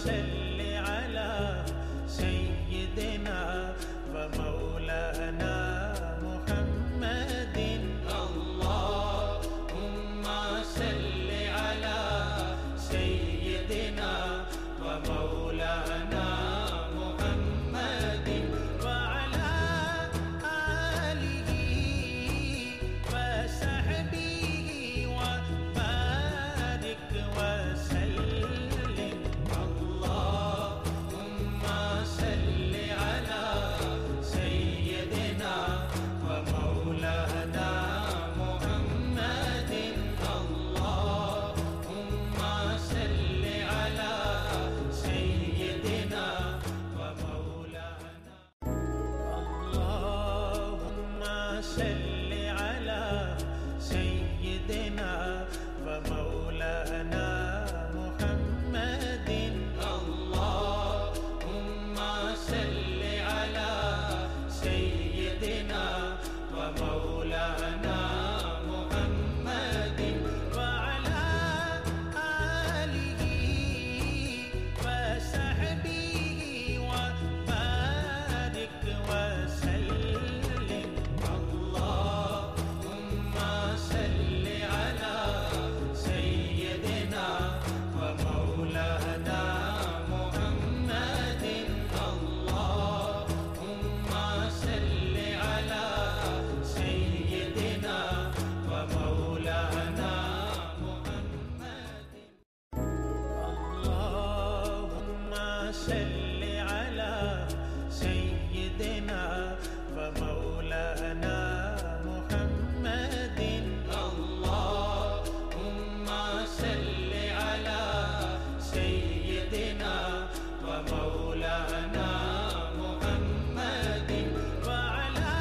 सल्लि अला सय्यिदिना व मौलाना मुहम्मदिन। अल्लाहुम्मा सल्लि अला सय्यिदिना व मौलाना मुहम्मदिन व अला आलिहि व सहबिहि व बारिक व सल्लिम। अल्लाहुम्मा सल्लि अला सय्यिदिना व मौलाना मुहम्मदिन। अल्लाहुम्मा सल्लि अला सय्यिदिना व मौलाना। अल्लाहुम्मा सल्लि अला सय्यिदिना व मौलाना मुहम्मदिन। अल्लाहुम्मा सल्लि अला सय्यिदिना व मौलाना मुहम्मदिन व अला आलिहि व सहबिहि व बारिक व सल्लिम। अल्लाहुम्मा सल्लि अला सय्यिदिना व मौलाना मुहम्मदिन। अल्लाहुम्मा सल्लि अला सय्यिदिना व मौलाना मुहम्मदिन। अल्लाहुम्मा सल्लि अला सय्यिदिना व मौलाना मुहम्मदिन। अल्लाहुम्मा सल्लि अला सय्यिदिना व मौलाना मुहम्मदिन व अला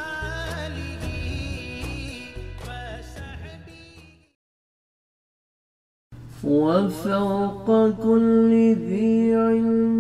आलिहि व सहबिहि। وفوق كل ذي علم